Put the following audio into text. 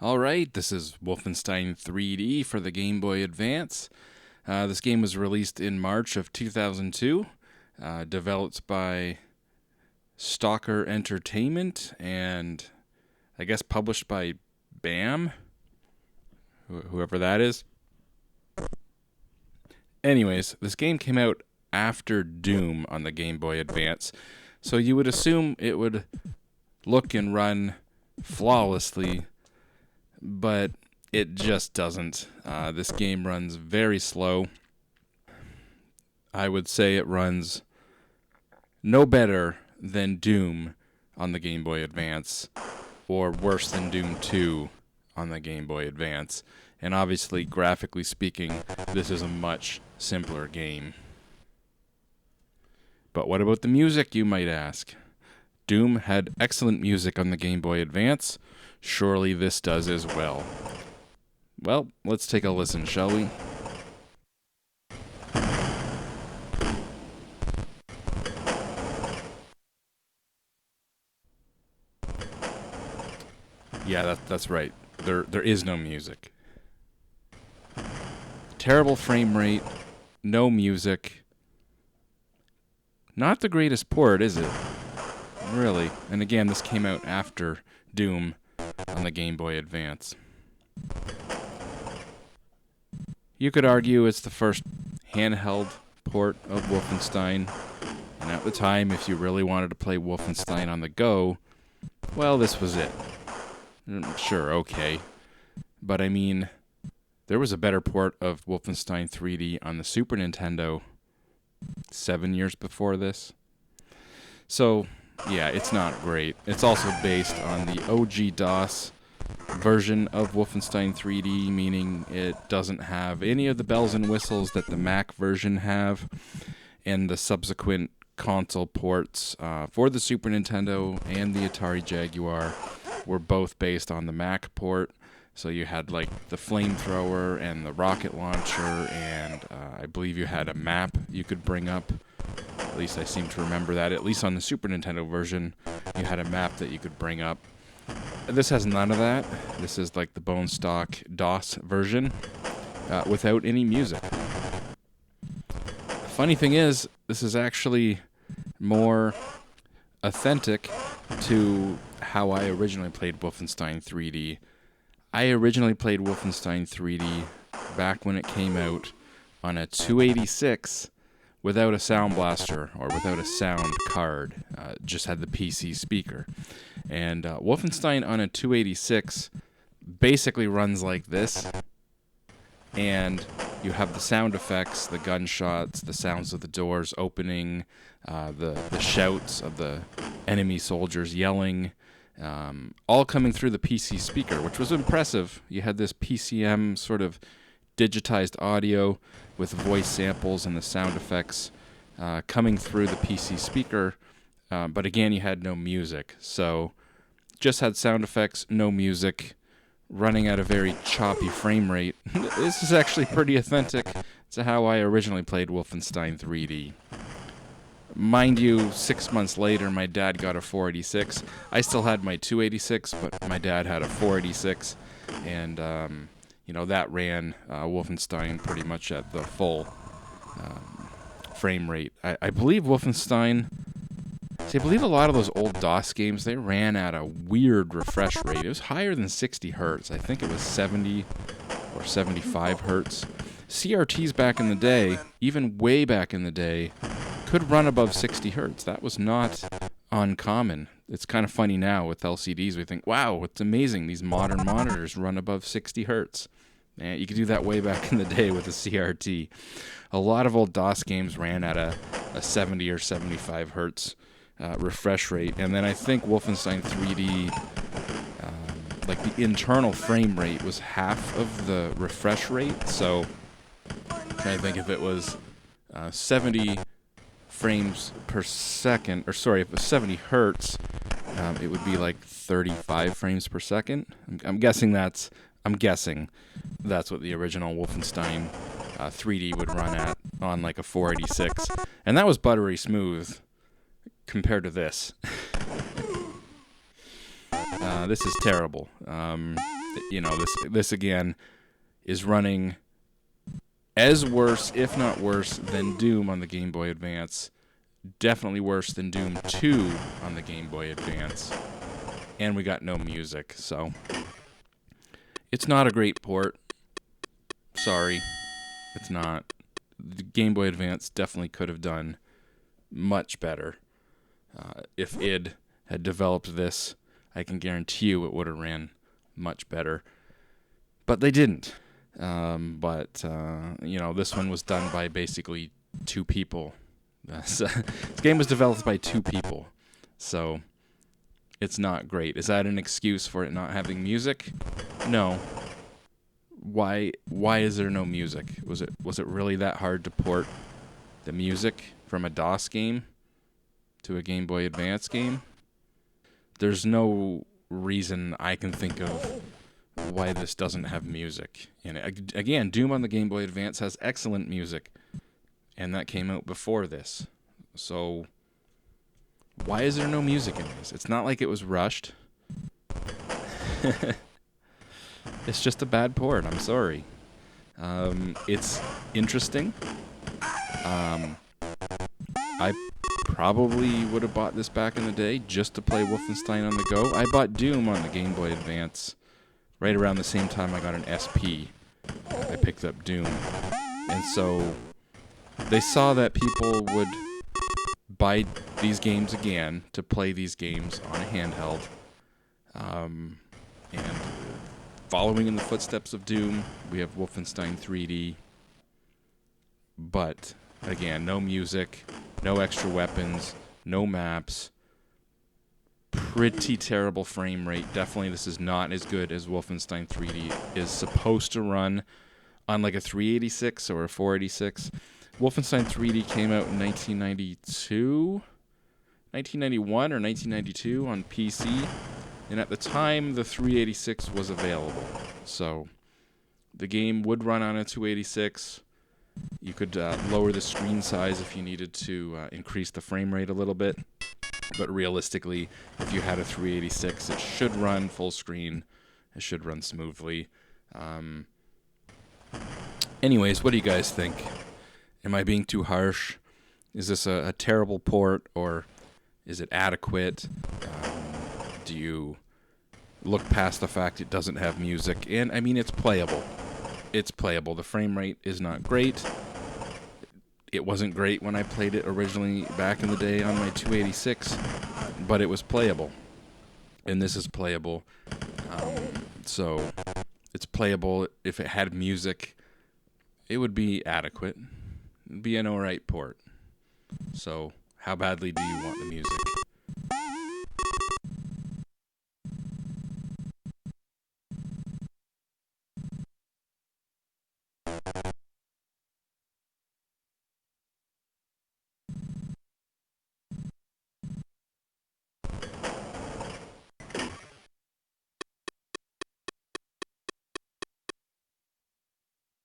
Alright, this is Wolfenstein 3D for the Game Boy Advance. This game was released in March of 2002, developed by Stalker Entertainment, and I guess published by BAM, whoever that is. Anyways, this game came out after Doom on the Game Boy Advance, so you would assume it would look and run flawlessly, but it just doesn't. This game runs very slow. I would say it runs no better than Doom on the Game Boy Advance, or worse than Doom 2 on the Game Boy Advance. And obviously, graphically speaking, this is a much simpler game. But what about the music, you might ask? Doom had excellent music on the Game Boy Advance. Surely this does as well. Well, let's take a listen, shall we? Yeah, that's right. There is no music. Terrible frame rate, no music. Not the greatest port, is it? Really. And again, this came out after Doom on the Game Boy Advance. You could argue it's the first handheld port of Wolfenstein, and at the time, if you really wanted to play Wolfenstein on the go, well, this was it. Sure, okay. But I mean, there was a better port of Wolfenstein 3D on the Super Nintendo 7 years before this. So, yeah, it's not great. It's also based on the OG-DOS version of Wolfenstein 3D, meaning it doesn't have any of the bells and whistles that the Mac version have, and the subsequent console ports for the Super Nintendo and the Atari Jaguar were both based on the Mac port. So you had like the flamethrower and the rocket launcher, and I believe you had a map you could bring up. At least I seem to remember that. At least on the Super Nintendo version, you had a map that you could bring up. This has none of that. This is like the bone stock DOS version without any music. The funny thing is, this is actually more authentic to how I originally played Wolfenstein 3D. I originally played Wolfenstein 3D back when it came out on a 286 without a sound blaster or without a sound card. Just had the PC speaker. And Wolfenstein on a 286 basically runs like this. And you have the sound effects, the gunshots, the sounds of the doors opening, the shouts of the enemy soldiers yelling, all coming through the PC speaker, which was impressive. You had this PCM sort of digitized audio with voice samples and the sound effects coming through the PC speaker, but again, you had no music. So just had sound effects, no music, running at a very choppy frame rate. This is actually pretty authentic to how I originally played Wolfenstein 3D. Mind you, 6 months later, my dad got a 486. I still had my 286, but my dad had a 486, and that ran Wolfenstein pretty much at the full frame rate. I believe Wolfenstein. See, I believe a lot of those old DOS games, they ran at a weird refresh rate. It was higher than 60 hertz. I think it was 70 or 75 hertz. CRTs back in the day, even way back in the day, could run above 60 hertz. That was not uncommon. It's kind of funny now with LCDs. We think, wow, it's amazing. These modern monitors run above 60 hertz. And you could do that way back in the day with a CRT. A lot of old DOS games ran at a 70 or 75 hertz refresh rate. And then I think Wolfenstein 3D, like the internal frame rate was half of the refresh rate. So I think if it was 70 frames per second, or sorry, if it was 70 hertz, it would be like 35 frames per second. I'm guessing that's what the original Wolfenstein 3D would run at on like a 486, and that was buttery smooth compared to this. This is terrible. You know, this again is running as worse, if not worse, than Doom on the Game Boy Advance. Definitely worse than Doom 2 on the Game Boy Advance. And we got no music, so it's not a great port. Sorry, it's not. The Game Boy Advance definitely could have done much better. If id had developed this, I can guarantee you it would have ran much better. But they didn't. You know, this one was done by basically 2 people. This game was developed by 2 people. So it's not great. Is that an excuse for it not having music? No. Why is there no music? Was it really that hard to port the music from a DOS game to a Game Boy Advance game? There's no reason I can think of why this doesn't have music in it. Again, Doom on the Game Boy Advance has excellent music, and that came out before this. So why is there no music in this? It's not like it was rushed. It's just a bad port. I'm sorry. It's interesting. I probably would have bought this back in the day just to play Wolfenstein on the go. I bought Doom on the Game Boy Advance right around the same time I got an SP. I picked up Doom. And so they saw that people would buy these games again to play these games on a handheld. And following in the footsteps of Doom, we have Wolfenstein 3D. But, again, no music, no extra weapons, no maps. Pretty terrible frame rate. Definitely this is not as good as Wolfenstein 3D is supposed to run on like a 386 or a 486. Wolfenstein 3D came out in 1991 or 1992 on PC. And at the time, the 386 was available. So the game would run on a 286. You could lower the screen size if you needed to increase the frame rate a little bit. But realistically, if you had a 386, it should run full screen. It should run smoothly. Anyways, what do you guys think? Am I being too harsh? Is this a terrible port, or is it adequate? Do you look past the fact it doesn't have music? And, I mean, it's playable. It's playable. The frame rate is not great. It wasn't great when I played it originally back in the day on my 286, but it was playable. And this is playable. So it's playable. If it had music, it would be adequate. It'd be an alright port. So how badly do you want the music?